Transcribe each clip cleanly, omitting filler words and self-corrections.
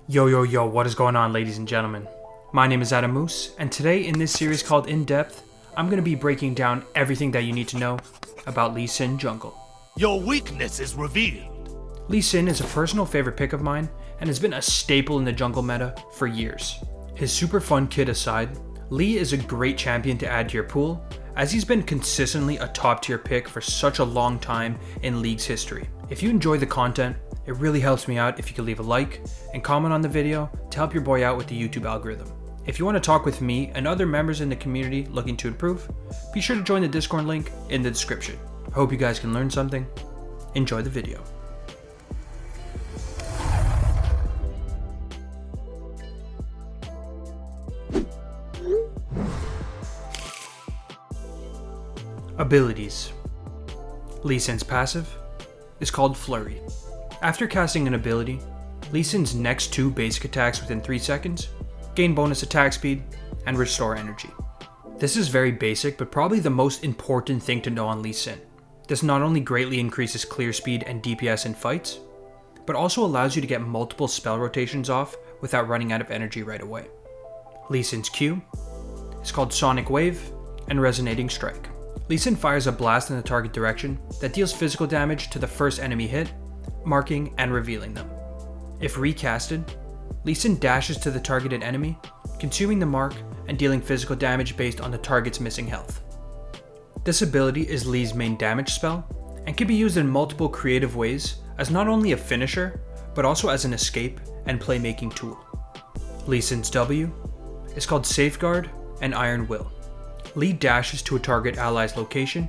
Yo, what is going on, ladies and gentlemen? My name is Adamoose, and today in this series called In Depth, I'm going to be breaking down everything that you need to know about Lee Sin Jungle. Your weakness is revealed. Lee Sin is a personal favorite pick of mine, and has been a staple in the jungle meta for years. His super fun kit aside, Lee is a great champion to add to your pool, as he's been consistently a top tier pick for such a long time in League's history. If you enjoy the content, it really helps me out if you could leave a like and comment on the video to help your boy out with the YouTube algorithm. If you want to talk with me and other members in the community looking to improve, be sure to join the Discord link in the description. I hope you guys can learn something. Enjoy the video. Abilities. Lee Sin's passive is called Flurry. After casting an ability, Lee Sin's next two basic attacks within 3 seconds gain bonus attack speed and restore energy. This is very basic, but probably the most important thing to know on Lee Sin. This not only greatly increases clear speed and DPS in fights, but also allows you to get multiple spell rotations off without running out of energy right away. Lee Sin's Q is called Sonic Wave and Resonating Strike. Lee Sin fires a blast in the target direction that deals physical damage to the first enemy hit, marking and revealing them. If recasted, Lee Sin dashes to the targeted enemy, consuming the mark and dealing physical damage based on the target's missing health. This ability is Lee's main damage spell and can be used in multiple creative ways as not only a finisher, but also as an escape and playmaking tool. Lee Sin's W is called Safeguard and Iron Will. Lee dashes to a target ally's location.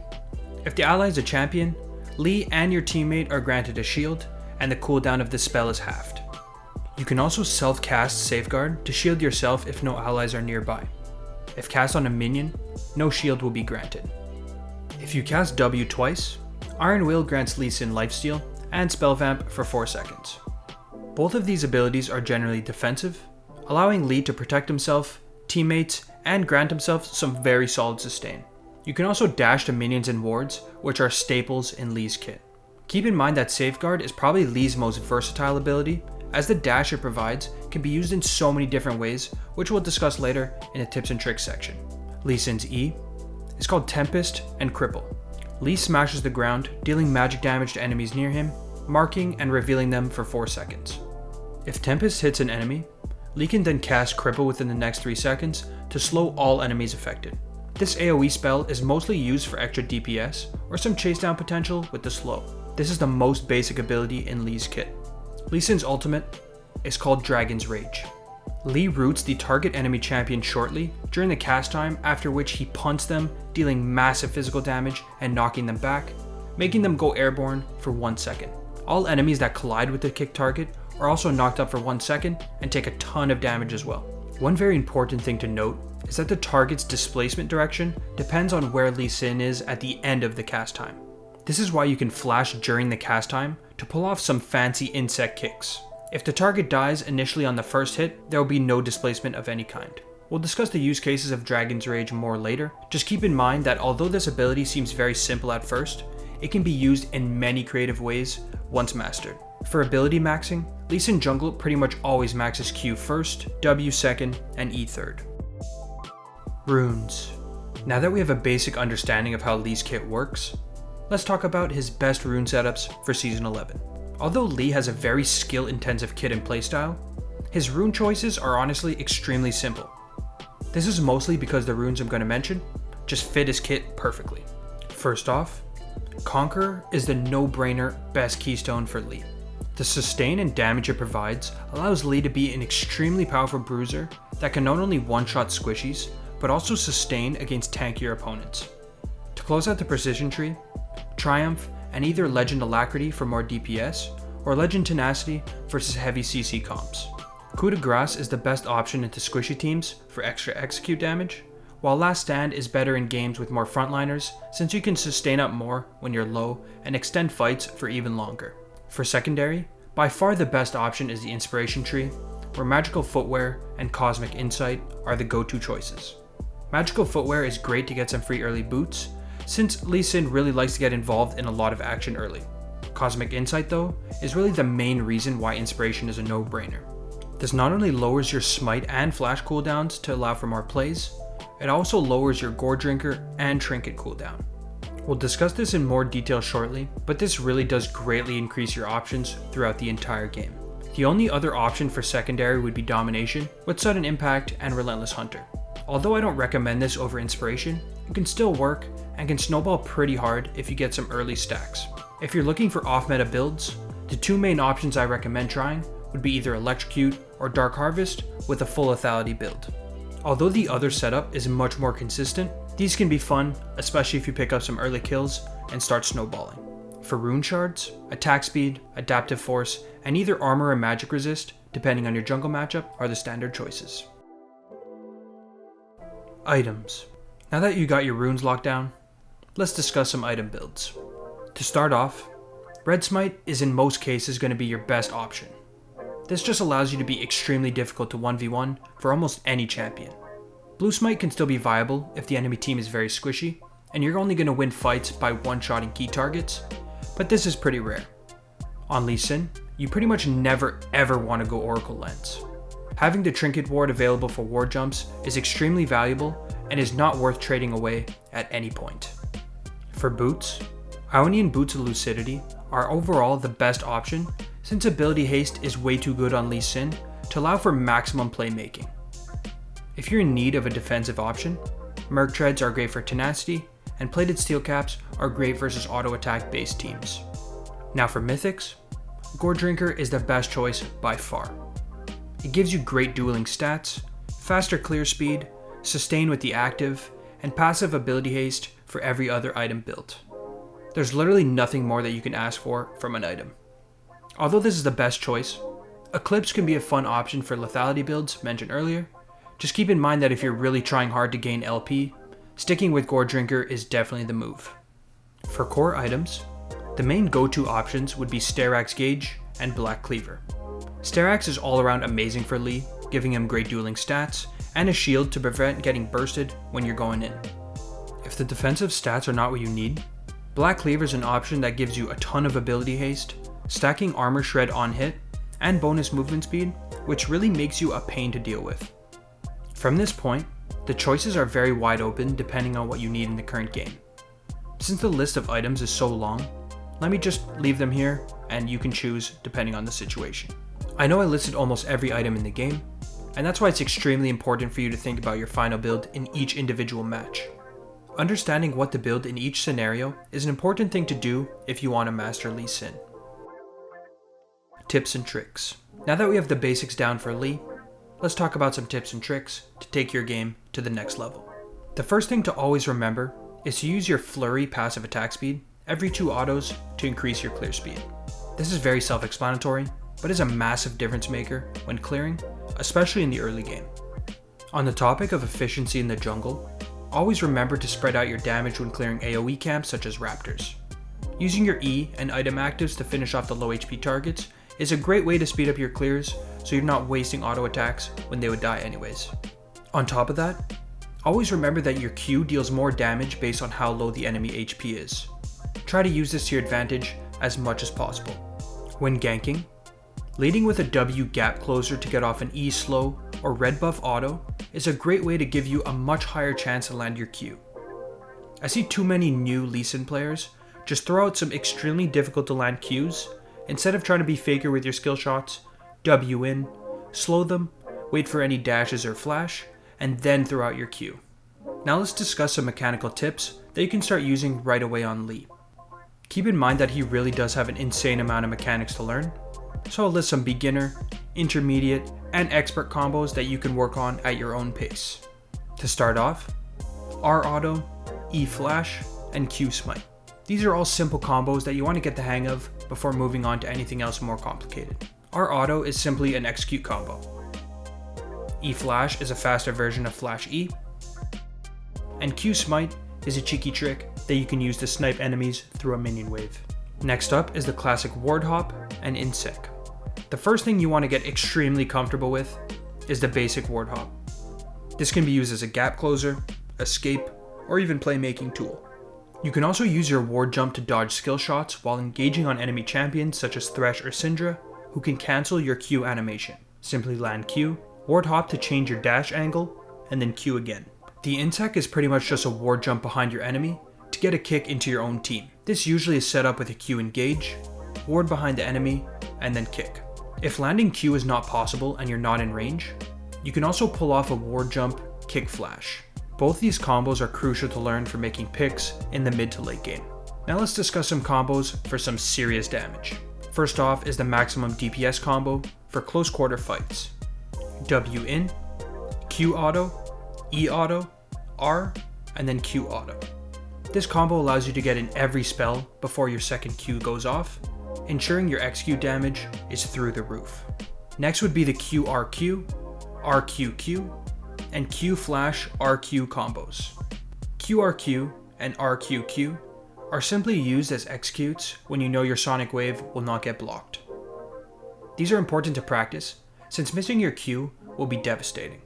If the ally is a champion, Lee and your teammate are granted a shield, and the cooldown of this spell is halved. You can also self-cast Safeguard to shield yourself if no allies are nearby. If cast on a minion, no shield will be granted. If you cast W twice, Iron Will grants Lee Sin Lifesteal and Spell Vamp for 4 seconds. Both of these abilities are generally defensive, allowing Lee to protect himself, teammates, and grant himself some very solid sustain. You can also dash to minions and wards, which are staples in Lee's kit. Keep in mind that Safeguard is probably Lee's most versatile ability, as the dash it provides can be used in so many different ways, which we'll discuss later in the tips and tricks section. Lee Sin's E is called Tempest and Cripple. Lee smashes the ground, dealing magic damage to enemies near him, marking and revealing them for 4 seconds. If Tempest hits an enemy, Lee can then cast Cripple within the next 3 seconds to slow all enemies affected. This AoE spell is mostly used for extra DPS or some chase down potential with the slow. This is the most basic ability in Lee's kit. Lee Sin's ultimate is called Dragon's Rage. Lee roots the target enemy champion shortly during the cast time, after which he punts them, dealing massive physical damage and knocking them back, making them go airborne for 1 second. All enemies that collide with the kick target are also knocked up for 1 second and take a ton of damage as well. One very important thing to note is that the target's displacement direction depends on where Lee Sin is at the end of the cast time. This is why you can flash during the cast time to pull off some fancy insect kicks. If the target dies initially on the first hit, there will be no displacement of any kind. We'll discuss the use cases of Dragon's Rage more later. Just keep in mind that although this ability seems very simple at first, it can be used in many creative ways once mastered. For ability maxing, Lee Sin Jungle pretty much always maxes Q first, W second, and E third. Runes. Now that we have a basic understanding of how Lee's kit works, let's talk about his best rune setups for Season 11. Although Lee has a very skill-intensive kit and playstyle, his rune choices are honestly extremely simple. This is mostly because the runes I'm going to mention just fit his kit perfectly. First off, Conqueror is the no-brainer best keystone for Lee. The sustain and damage it provides allows Lee to be an extremely powerful bruiser that can not only one-shot squishies, but also sustain against tankier opponents. To close out the precision tree, Triumph and either Legend Alacrity for more DPS, or Legend Tenacity versus heavy CC comps. Coup de Grace is the best option into squishy teams for extra execute damage, while Last Stand is better in games with more frontliners since you can sustain up more when you're low and extend fights for even longer. For secondary, by far the best option is the Inspiration Tree, where Magical Footwear and Cosmic Insight are the go-to choices. Magical Footwear is great to get some free early boots, since Lee Sin really likes to get involved in a lot of action early. Cosmic Insight though, is really the main reason why Inspiration is a no-brainer. This not only lowers your smite and flash cooldowns to allow for more plays, it also lowers your Gore Drinker and Trinket cooldown. We'll discuss this in more detail shortly, but this really does greatly increase your options throughout the entire game. The only other option for secondary would be Domination, with Sudden Impact and Relentless Hunter. Although I don't recommend this over Inspiration, it can still work and can snowball pretty hard if you get some early stacks. If you're looking for off-meta builds, the two main options I recommend trying would be either Electrocute or Dark Harvest with a full lethality build. Although the other setup is much more consistent, these can be fun, especially if you pick up some early kills and start snowballing. For Rune Shards, Attack Speed, Adaptive Force, and either Armor or Magic Resist, depending on your jungle matchup, are the standard choices. Items. Now that you got your runes locked down, let's discuss some item builds. To start off, Red Smite is in most cases going to be your best option. This just allows you to be extremely difficult to 1v1 for almost any champion. Blue Smite can still be viable if the enemy team is very squishy, and you're only going to win fights by one-shotting key targets, but this is pretty rare. On Lee Sin, you pretty much never ever want to go Oracle Lens. Having the Trinket Ward available for ward jumps is extremely valuable and is not worth trading away at any point. For boots, Ionian Boots of Lucidity are overall the best option since ability haste is way too good on Lee Sin to allow for maximum playmaking. If you're in need of a defensive option, Merc Treads are great for tenacity, and Plated Steel Caps are great versus auto attack based teams. Now for Mythics, Gore Drinker is the best choice by far. It gives you great dueling stats, faster clear speed, sustain with the active, and passive ability haste for every other item built. There's literally nothing more that you can ask for from an item. Although this is the best choice, Eclipse can be a fun option for lethality builds mentioned earlier. Just keep in mind that if you're really trying hard to gain LP, sticking with Gore Drinker is definitely the move. For core items, the main go-to options would be Sterak's Gauge and Black Cleaver. Sterak's is all around amazing for Lee, giving him great dueling stats and a shield to prevent getting bursted when you're going in. If the defensive stats are not what you need, Black Cleaver is an option that gives you a ton of ability haste, stacking armor shred on hit, and bonus movement speed, which really makes you a pain to deal with. From this point, the choices are very wide open depending on what you need in the current game. Since the list of items is so long, let me just leave them here and you can choose depending on the situation. I know I listed almost every item in the game, and that's why it's extremely important for you to think about your final build in each individual match. Understanding what to build in each scenario is an important thing to do if you want to master Lee Sin. Tips and tricks. Now that we have the basics down for Lee, let's talk about some tips and tricks to take your game to the next level. The first thing to always remember is to use your Flurry passive attack speed every 2 autos to increase your clear speed. This is very self-explanatory, but is a massive difference maker when clearing, especially in the early game. On the topic of efficiency in the jungle, always remember to spread out your damage when clearing AoE camps such as Raptors. Using your E and item actives to finish off the low HP targets is a great way to speed up your clears so you're not wasting auto attacks when they would die anyways. On top of that, always remember that your Q deals more damage based on how low the enemy HP is. Try to use this to your advantage as much as possible. When ganking, leading with a W gap closer to get off an E slow or red buff auto is a great way to give you a much higher chance to land your Q. I see too many new Lee Sin players just throw out some extremely difficult to land Qs instead of trying to be faker with your skill shots, W in, slow them, wait for any dashes or flash, and then throw out your Q. Now let's discuss some mechanical tips that you can start using right away on Lee. Keep in mind that he really does have an insane amount of mechanics to learn, so I'll list some beginner, intermediate, and expert combos that you can work on at your own pace. To start off, R auto, E flash, and Q smite. These are all simple combos that you want to get the hang of before moving on to anything else more complicated. R auto is simply an execute combo. E flash is a faster version of flash E, and Q smite is a cheeky trick that you can use to snipe enemies through a minion wave. Next up is the classic ward hop and insec. The first thing you want to get extremely comfortable with is the basic ward hop. This can be used as a gap closer, escape, or even playmaking tool. You can also use your ward jump to dodge skill shots while engaging on enemy champions such as Thresh or Syndra, who can cancel your Q animation. Simply land Q, ward hop to change your dash angle, and then Q again. The in-tech is pretty much just a ward jump behind your enemy to get a kick into your own team. This usually is set up with a Q engage, ward behind the enemy, and then kick. If landing Q is not possible and you're not in range, you can also pull off a ward jump, kick flash. Both these combos are crucial to learn for making picks in the mid to late game. Now let's discuss some combos for some serious damage. First off is the maximum DPS combo for close quarter fights. W in, Q auto, E auto, R, and then Q auto. This combo allows you to get in every spell before your second Q goes off, ensuring your XQ damage is through the roof. Next would be the QRQ, RQQ, and Q flash RQ combos. QRQ and RQQ are simply used as executes when you know your sonic wave will not get blocked. These are important to practice since missing your Q will be devastating.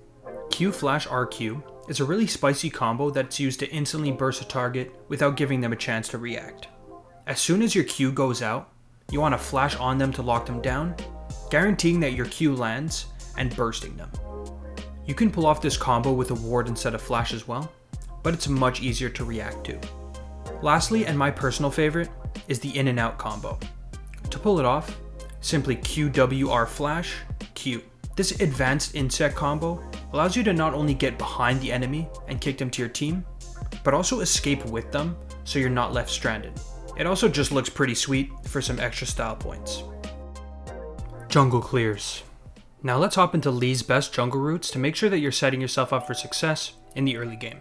Q flash RQ is a really spicy combo that's used to instantly burst a target without giving them a chance to react. As soon as your Q goes out, you want to flash on them to lock them down, guaranteeing that your Q lands and bursting them. You can pull off this combo with a ward instead of flash as well, but it's much easier to react to. Lastly, and my personal favorite, is the in and out combo. To pull it off, simply QWR flash, Q. This advanced insect combo allows you to not only get behind the enemy and kick them to your team, but also escape with them so you're not left stranded. It also just looks pretty sweet for some extra style points. Jungle clears. Now let's hop into Lee's best jungle routes to make sure that you're setting yourself up for success in the early game.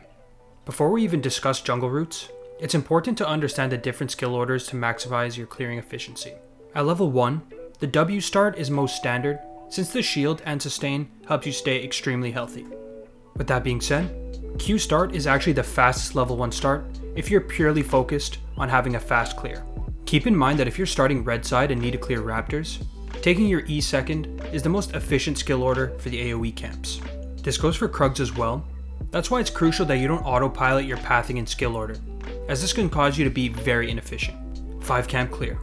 Before we even discuss jungle routes, it's important to understand the different skill orders to maximize your clearing efficiency. At level 1, the W start is most standard since the shield and sustain helps you stay extremely healthy. With that being said, Q start is actually the fastest level 1 start if you're purely focused on having a fast clear. Keep in mind that if you're starting red side and need to clear raptors, taking your E second is the most efficient skill order for the AoE camps. This goes for Krugs as well. That's why it's crucial that you don't autopilot your pathing in skill order, as this can cause you to be very inefficient. 5 camp clear.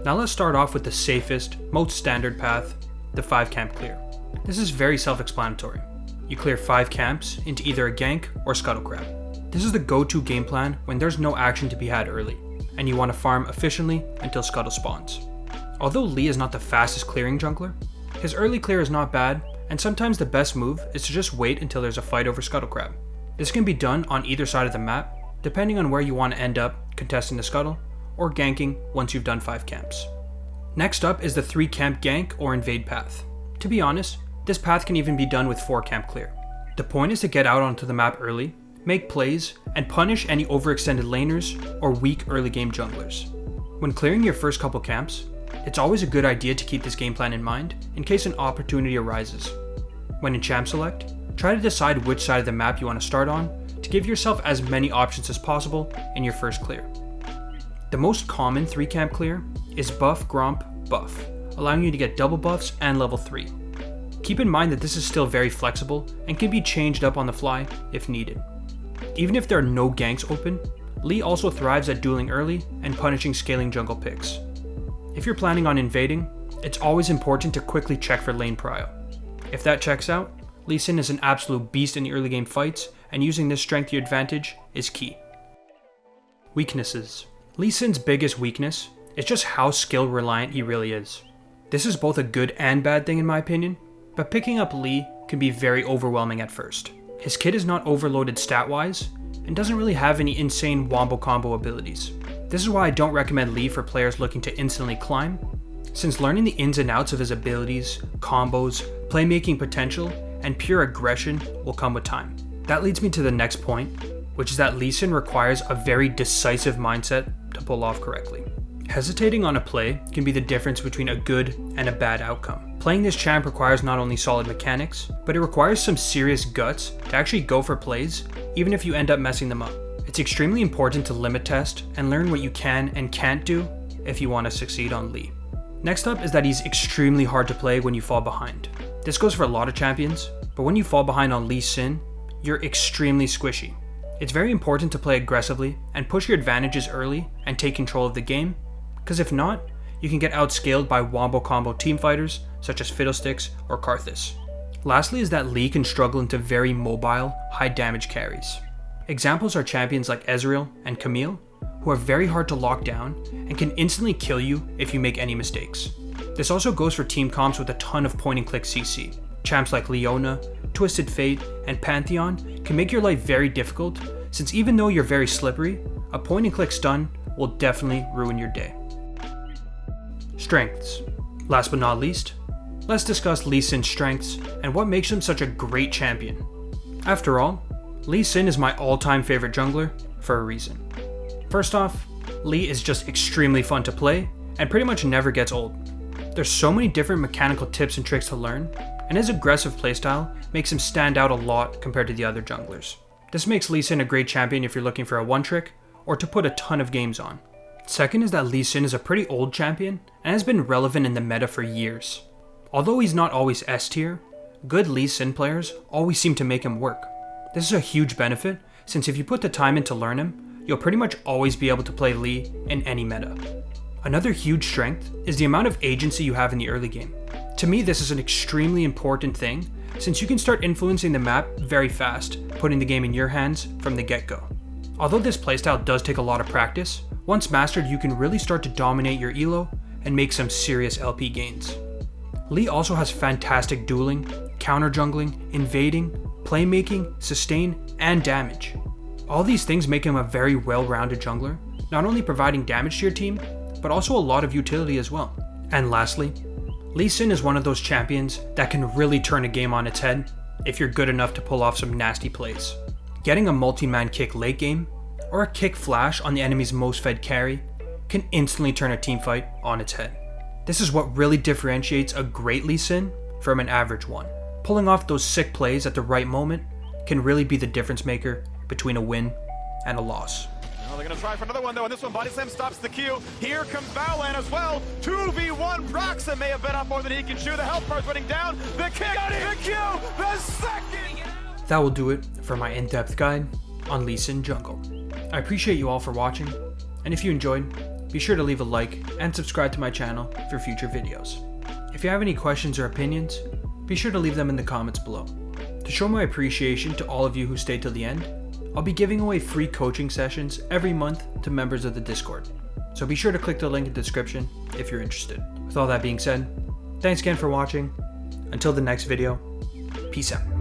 Now let's start off with the safest, most standard path, the 5 camp clear. This is very self-explanatory. You clear 5 camps into either a gank or scuttle crab. This is the go-to game plan when there's no action to be had early, and you want to farm efficiently until scuttle spawns. Although Lee is not the fastest clearing jungler, his early clear is not bad, and sometimes the best move is to just wait until there's a fight over scuttle crab. This can be done on either side of the map, depending on where you want to end up contesting the scuttle, or ganking once you've done 5 camps. Next up is the 3 camp gank or invade path. To be honest, this path can even be done with 4 camp clear. The point is to get out onto the map early, make plays, and punish any overextended laners or weak early game junglers. When clearing your first couple camps, it's always a good idea to keep this game plan in mind in case an opportunity arises. When in champ select, try to decide which side of the map you want to start on to give yourself as many options as possible in your first clear. The most common 3 camp clear is buff, gromp, buff, allowing you to get double buffs and level 3. Keep in mind that this is still very flexible and can be changed up on the fly if needed. Even if there are no ganks open, Lee also thrives at dueling early and punishing scaling jungle picks. If you're planning on invading, it's always important to quickly check for lane prio. If that checks out, Lee Sin is an absolute beast in the early game fights, and using this strength to your advantage is key. Weaknesses. Lee Sin's biggest weakness is just how skill reliant he really is. This is both a good and bad thing in my opinion, but picking up Lee can be very overwhelming at first. His kit is not overloaded stat-wise, and doesn't really have any insane wombo combo abilities. This is why I don't recommend Lee for players looking to instantly climb, since learning the ins and outs of his abilities, combos, playmaking potential, and pure aggression will come with time. That leads me to the next point, which is that Lee Sin requires a very decisive mindset to pull off correctly. Hesitating on a play can be the difference between a good and a bad outcome. Playing this champ requires not only solid mechanics, but it requires some serious guts to actually go for plays, even if you end up messing them up. It's extremely important to limit test and learn what you can and can't do if you want to succeed on Lee. Next up is that he's extremely hard to play when you fall behind. This goes for a lot of champions, but when you fall behind on Lee Sin, you're extremely squishy. It's very important to play aggressively and push your advantages early and take control of the game, because if not, you can get outscaled by wombo combo teamfighters such as Fiddlesticks or Karthus. Lastly is that Lee can struggle into very mobile, high damage carries. Examples are champions like Ezreal and Camille, who are very hard to lock down and can instantly kill you if you make any mistakes. This also goes for team comps with a ton of point and click CC. Champs like Leona, Twisted Fate, and Pantheon can make your life very difficult, since even though you're very slippery, a point and click stun will definitely ruin your day. Strengths. Last but not least, let's discuss Lee Sin's strengths and what makes him such a great champion. After all, Lee Sin is my all-time favorite jungler for a reason. First off, Lee is just extremely fun to play and pretty much never gets old. There's so many different mechanical tips and tricks to learn, and his aggressive playstyle makes him stand out a lot compared to the other junglers. This makes Lee Sin a great champion if you're looking for a one-trick or to put a ton of games on. Second is that Lee Sin is a pretty old champion and has been relevant in the meta for years. Although he's not always S tier, good Lee Sin players always seem to make him work. This is a huge benefit, since if you put the time in to learn him, you'll pretty much always be able to play Lee in any meta. Another huge strength is the amount of agency you have in the early game. To me, this is an extremely important thing, since you can start influencing the map very fast, putting the game in your hands from the get-go. Although this playstyle does take a lot of practice, once mastered you can really start to dominate your elo and make some serious LP gains. Lee also has fantastic dueling, counter jungling, invading, playmaking, sustain, and damage. All these things make him a very well-rounded jungler, not only providing damage to your team, but also a lot of utility as well. And lastly, Lee Sin is one of those champions that can really turn a game on its head if you're good enough to pull off some nasty plays. Getting a multi-man kick late game, or a kick flash on the enemy's most fed carry, can instantly turn a teamfight on its head. This is what really differentiates a great Lee Sin from an average one. Pulling off those sick plays at the right moment can really be the difference maker between a win and a loss. Now they're going to try for another one though, and this one Body Slam stops the queue. Here comes Baolan as well. 2v1, Roxa may have bit off more than he can chew. The health bar's running down. The kick, the Q, the second! That will do it for my in-depth guide on Lee Sin Jungle. I appreciate you all for watching, and if you enjoyed, be sure to leave a like and subscribe to my channel for future videos. If you have any questions or opinions, be sure to leave them in the comments below. To show my appreciation to all of you who stayed till the end, I'll be giving away free coaching sessions every month to members of the Discord, so be sure to click the link in the description if you're interested. With all that being said, thanks again for watching. Until the next video, peace out.